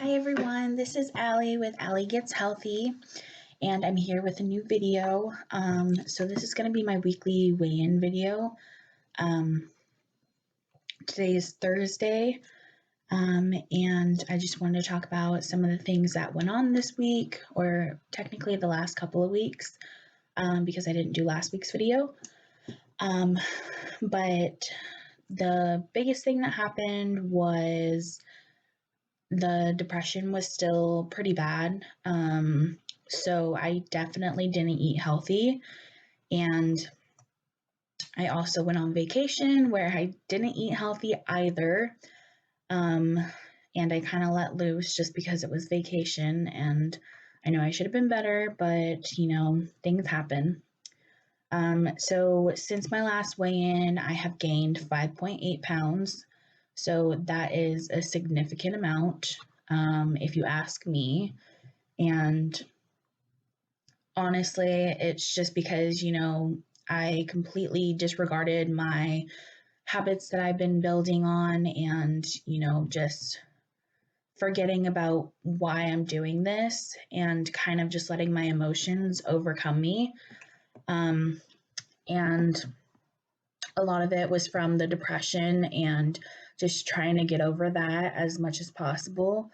Hi everyone, this is Allie with Allie Gets Healthy, and I'm here with a new video. So this is going to be my weekly weigh-in video. Today is Thursday, and I just wanted to talk about some of the things that went on this week, or technically the last couple of weeks, because I didn't do last week's video. But the biggest thing that happened was the depression was still pretty bad. So I definitely didn't eat healthy. And I also went on vacation where I didn't eat healthy either. And I kind of let loose just because it was vacation. And I know I should have been better, but things happen. So since my last weigh-in, I have gained 5.8 pounds. So that is a significant amount, if you ask me. And honestly, it's just because, I completely disregarded my habits that I've been building on and, just forgetting about why I'm doing this and kind of just letting my emotions overcome me. And a lot of it was from the depression and just trying to get over that as much as possible.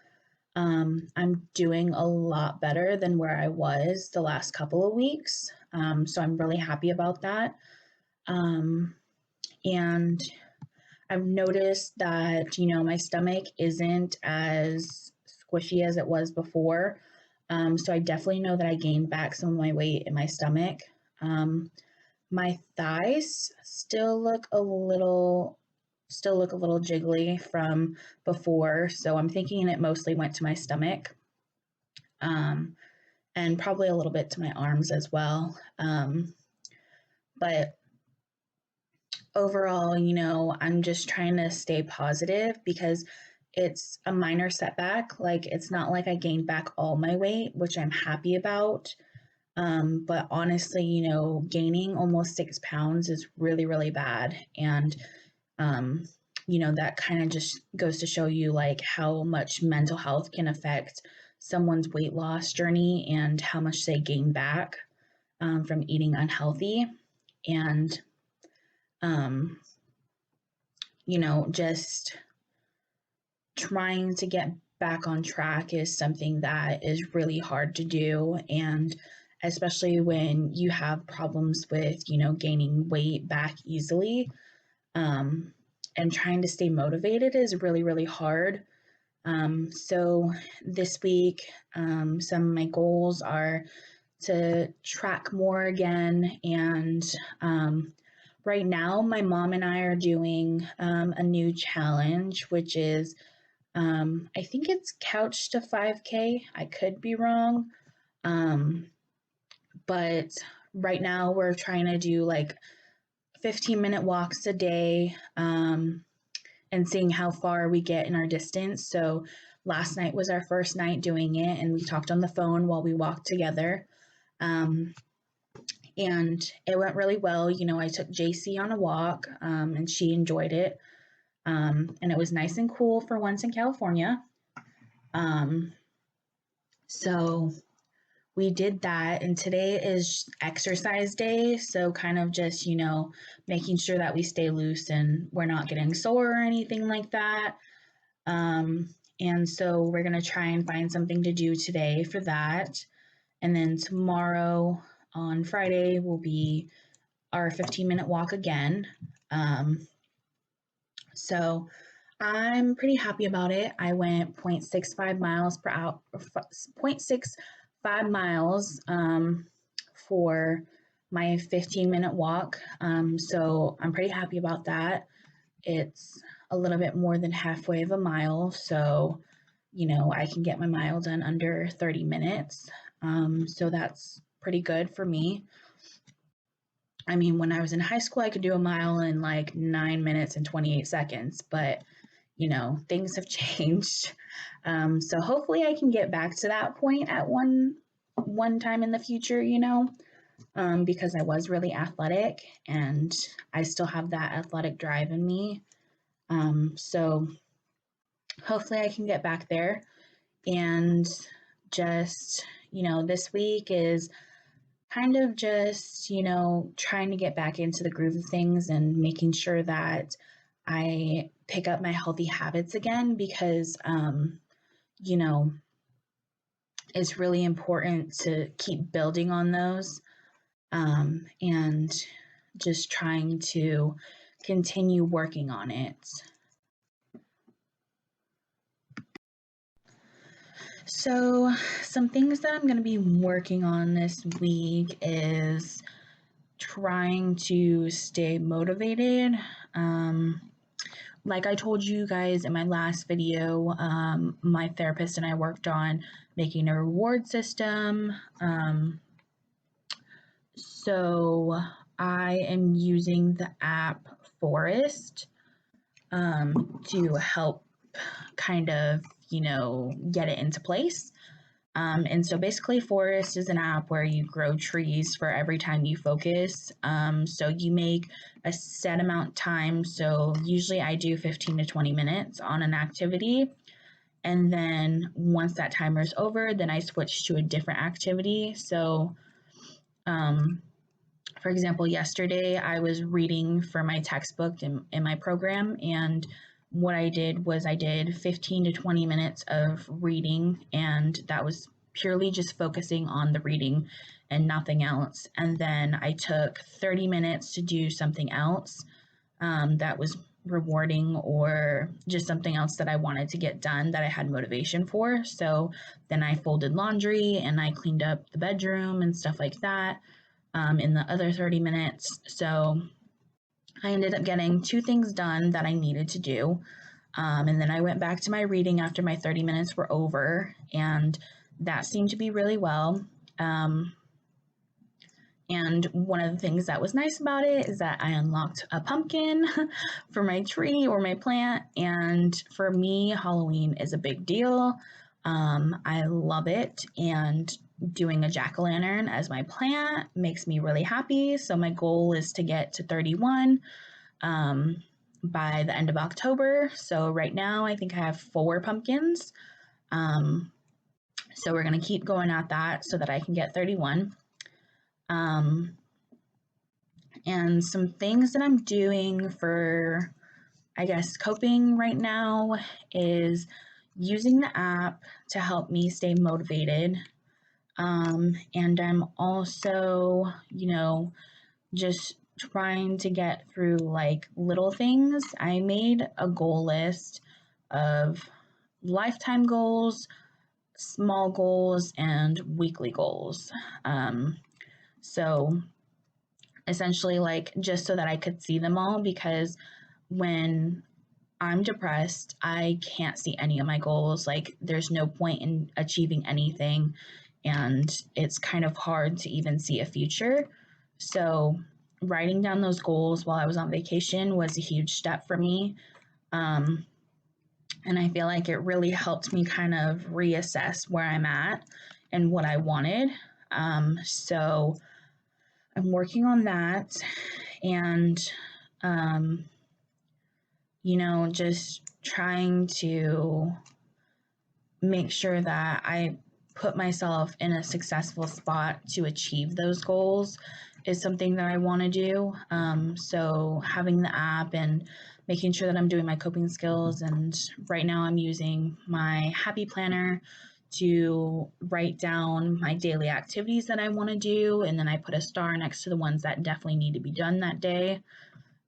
I'm doing a lot better than where I was the last couple of weeks. So I'm really happy about that. And I've noticed that, my stomach isn't as squishy as it was before. So I definitely know that I gained back some of my weight in my stomach. My thighs still look a little jiggly from before, so I'm thinking it mostly went to my stomach, and probably a little bit to my arms as well. But overall, I'm just trying to stay positive because it's a minor setback. Like, it's not like I gained back all my weight, which I'm happy about. But honestly, gaining almost 6 pounds is really, really bad. And, that kind of just goes to show you like how much mental health can affect someone's weight loss journey and how much they gain back from eating unhealthy. And, just trying to get back on track is something that is really hard to do. And especially when you have problems with, gaining weight back easily, and trying to stay motivated is really, really hard. So this week, some of my goals are to track more again. And right now, my mom and I are doing a new challenge, which is, I think it's Couch to 5K. I could be wrong. But right now, we're trying to do like 15-minute walks a day, and seeing how far we get in our distance. So last night was our first night doing it, and we talked on the phone while we walked together. And it went really well. I took JC on a walk, and she enjoyed it. And it was nice and cool for once in California. So we did that, and today is exercise day, so kind of just making sure that we stay loose and we're not getting sore or anything like that. And so we're going to try and find something to do today for that, and then tomorrow on Friday will be our 15-minute walk again. So I'm pretty happy about it. I went 0.65 miles per hour, 0.65 miles for my 15-minute walk. So I'm pretty happy about that. It's a little bit more than halfway of a mile. So, I can get my mile done under 30 minutes. So that's pretty good for me. I mean, when I was in high school, I could do a mile in like 9 minutes and 28 seconds, but things have changed. So hopefully I can get back to that point at one time in the future, because I was really athletic and I still have that athletic drive in me. So hopefully I can get back there. And just, this week is kind of just, trying to get back into the groove of things and making sure that I pick up my healthy habits again because, you know, it's really important to keep building on those, and just trying to continue working on it. So, some things that I'm going to be working on this week is trying to stay motivated. Like I told you guys in my last video, my therapist and I worked on making a reward system. So I am using the app Forest to help kind of, get it into place. And so basically, Forest is an app where you grow trees for every time you focus. So you make a set amount of time. So usually I do 15 to 20 minutes on an activity. And then once that timer is over, then I switch to a different activity. So, for example, yesterday I was reading for my textbook in my program, and what I did was I did 15 to 20 minutes of reading, and that was purely just focusing on the reading and nothing else. And then I took 30 minutes to do something else that was rewarding or just something else that I wanted to get done that I had motivation for. So then I folded laundry and I cleaned up the bedroom and stuff like that in the other 30 minutes. So I ended up getting 2 things done that I needed to do. And then I went back to my reading after my 30 minutes were over, and that seemed to be really well. And one of the things that was nice about it is that I unlocked a pumpkin for my tree or my plant. And for me, Halloween is a big deal. I love it. And doing a jack-o'-lantern as my plant makes me really happy. So my goal is to get to 31 by the end of October. So right now I think I have 4 pumpkins. So we're going to keep going at that so that I can get 31. And some things that I'm doing for, I guess, coping right now is using the app to help me stay motivated. And I'm also, just trying to get through like little things. I made a goal list of lifetime goals, small goals, and weekly goals. So essentially, like, just so that I could see them all, because when I'm depressed, I can't see any of my goals. Like, there's no point in achieving anything, and it's kind of hard to even see a future. So, writing down those goals while I was on vacation was a huge step for me. And I feel like it really helped me kind of reassess where I'm at and what I wanted. So, I'm working on that, and just trying to make sure that I put myself in a successful spot to achieve those goals is something that I want to do. So having the app and making sure that I'm doing my coping skills, and right now I'm using my Happy Planner to write down my daily activities that I want to do, and then I put a star next to the ones that definitely need to be done that day.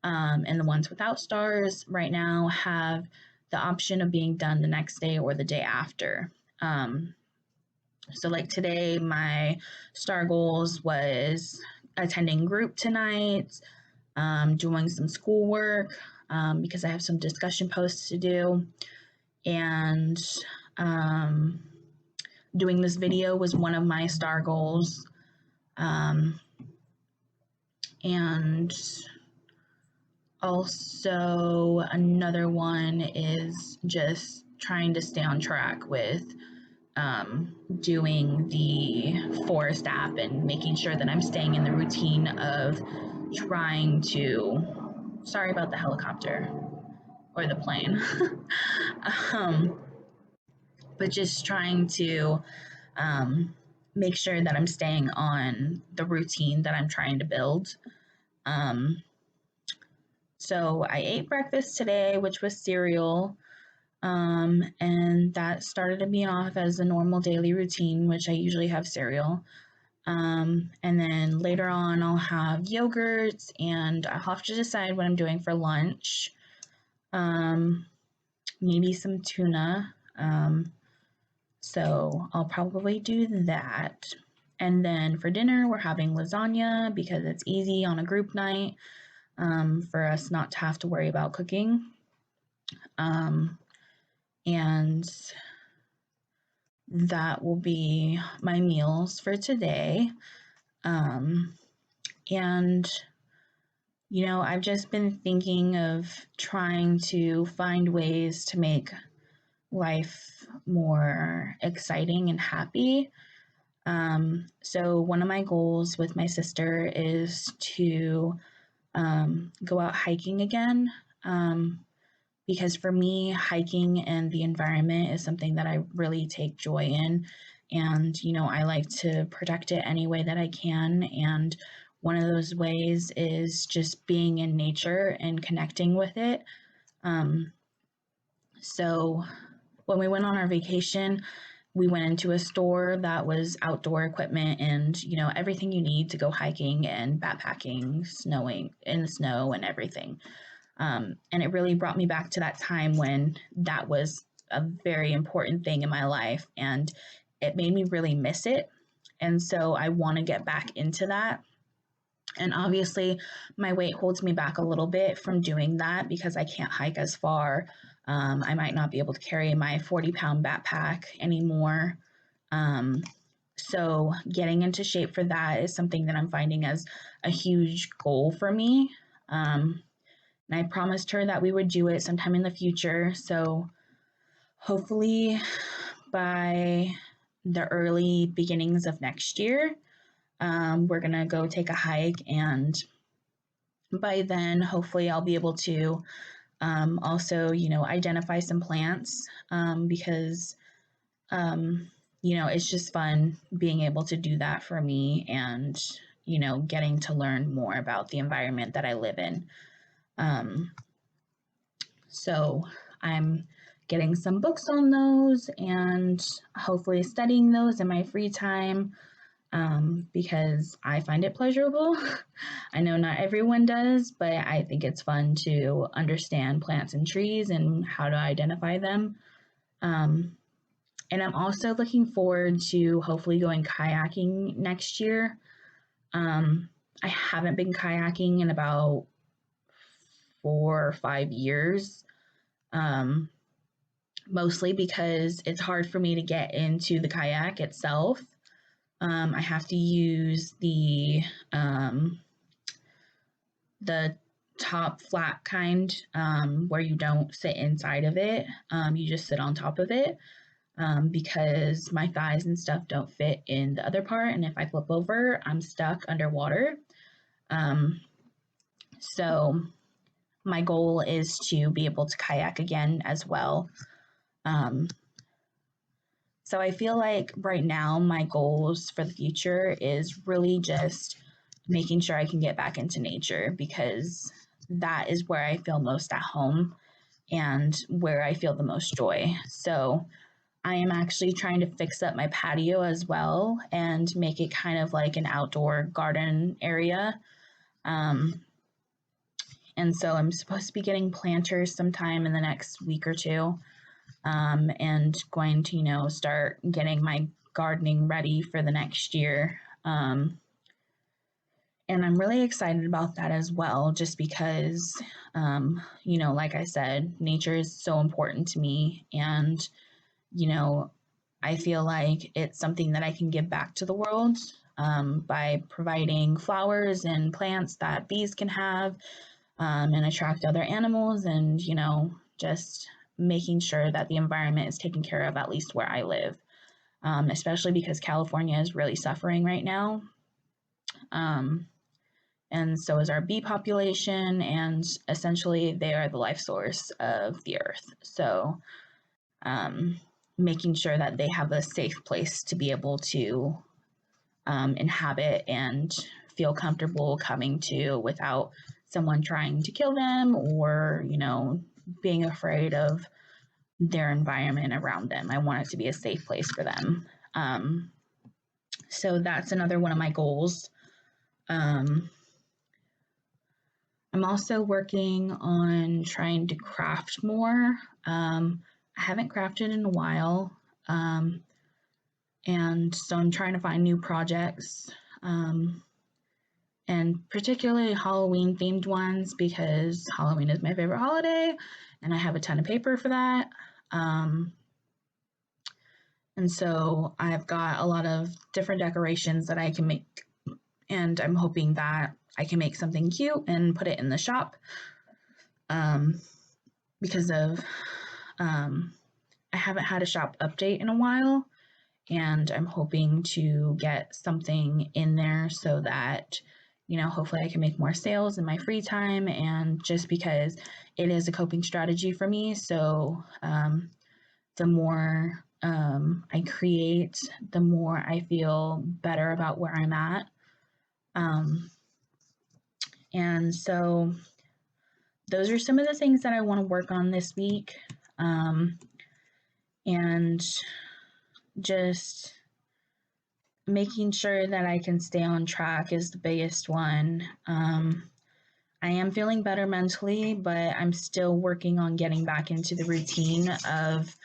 And the ones without stars right now have the option of being done the next day or the day after. So like today, my star goals was attending group tonight, doing some schoolwork because I have some discussion posts to do, and doing this video was one of my star goals. And also another one is just trying to stay on track with doing the Forest app and making sure that I'm staying in the routine of trying to, sorry about the helicopter or the plane. but just trying to make sure that I'm staying on the routine that I'm trying to build. Um, so I ate breakfast today, which was cereal. And that started me off as a normal daily routine, which I usually have cereal. And then later on, I'll have yogurts, and I'll have to decide what I'm doing for lunch. Um, Maybe some tuna. So I'll probably do that. And then for dinner, we're having lasagna because it's easy on a group night, for us not to have to worry about cooking. Um, and that will be my meals for today. Um, and, I've just been thinking of trying to find ways to make life more exciting and happy. So, one of my goals with my sister is to go out hiking again. Because for me, hiking and the environment is something that I really take joy in. And, I like to protect it any way that I can. And one of those ways is just being in nature and connecting with it. Um, so when we went on our vacation, we went into a store that was outdoor equipment and, everything you need to go hiking and backpacking, snowing in the snow and everything. And it really brought me back to that time when that was a very important thing in my life, and it made me really miss it. And so I want to get back into that. And obviously, my weight holds me back a little bit from doing that because I can't hike as far. I might not be able to carry my 40-pound backpack anymore. Um, so, getting into shape for that is something that I'm finding as a huge goal for me. And I promised her that we would do it sometime in the future. So, hopefully, by the early beginnings of next year, we're going to go take a hike. And by then, hopefully, I'll be able to also, identify some plants, because, it's just fun being able to do that for me and, getting to learn more about the environment that I live in. Um, so I'm getting some books on those and hopefully studying those in my free time, because I find it pleasurable. I know not everyone does, but I think it's fun to understand plants and trees and how to identify them. Um, and I'm also looking forward to hopefully going kayaking next year. I haven't been kayaking in about 4 or 5 years, um, mostly because it's hard for me to get into the kayak itself. I have to use the top flat kind, where you don't sit inside of it. You just sit on top of it, because my thighs and stuff don't fit in the other part. And if I flip over, I'm stuck underwater. Um, so my goal is to be able to kayak again as well. Um, so I feel like right now my goals for the future is really just making sure I can get back into nature because that is where I feel most at home and where I feel the most joy. So I am actually trying to fix up my patio as well and make it kind of like an outdoor garden area. Um, and so I'm supposed to be getting planters sometime in the next week or two, and going to, start getting my gardening ready for the next year. And I'm really excited about that as well, just because, like I said, nature is so important to me. And, you know, I feel like it's something that I can give back to the world, by providing flowers and plants that bees can have, and attract other animals, and, just making sure that the environment is taken care of, at least where I live, especially because California is really suffering right now. Um, and so is our bee population, and essentially they are the life source of the earth. So, um, making sure that they have a safe place to be able to inhabit and feel comfortable coming to without someone trying to kill them or, being afraid of their environment around them. I want it to be a safe place for them. So that's another one of my goals. I'm also working on trying to craft more. I haven't crafted in a while. And so I'm trying to find new projects, and particularly Halloween themed ones because Halloween is my favorite holiday and I have a ton of paper for that. And so I've got a lot of different decorations that I can make, and I'm hoping that I can make something cute and put it in the shop, because of I haven't had a shop update in a while, and I'm hoping to get something in there so that, hopefully I can make more sales in my free time, and just because it is a coping strategy for me. So the more I create, the more I feel better about where I'm at. And so those are some of the things that I want to work on this week. And just making sure that I can stay on track is the biggest one. I am feeling better mentally, but I'm still working on getting back into the routine of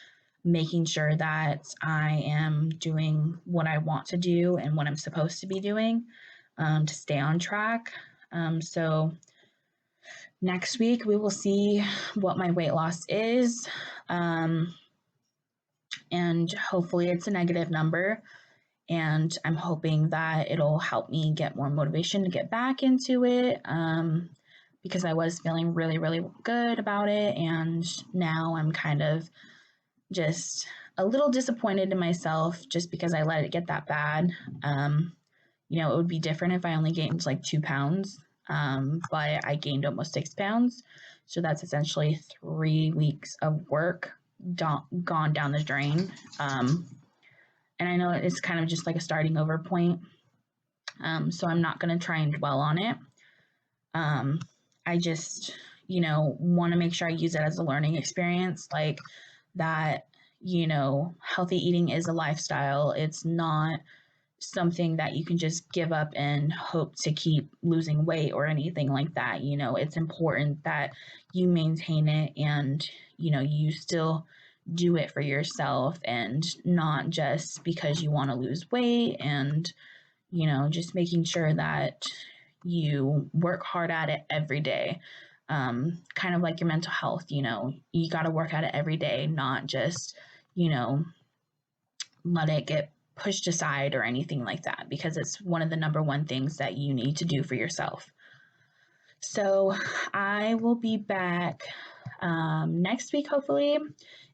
making sure that I am doing what I want to do and what I'm supposed to be doing, to stay on track. So next week we will see what my weight loss is, and hopefully it's a negative number. And I'm hoping that it'll help me get more motivation to get back into it, because I was feeling really, really good about it. And now I'm kind of just a little disappointed in myself just because I let it get that bad. It would be different if I only gained like 2 pounds, but I gained almost 6 pounds. So that's essentially 3 weeks of work gone down the drain. And I know it's kind of just like a starting over point. So I'm not going to try and dwell on it. I just, want to make sure I use it as a learning experience, like that, healthy eating is a lifestyle. It's not something that you can just give up and hope to keep losing weight or anything like that. It's important that you maintain it and, you still do it for yourself and not just because you want to lose weight, and, just making sure that you work hard at it every day. Kind of like your mental health, you got to work at it every day, not just, let it get pushed aside or anything like that, because it's one of the number one things that you need to do for yourself. So I will be back next week, hopefully,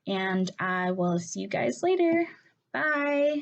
and I will see you guys later. Bye.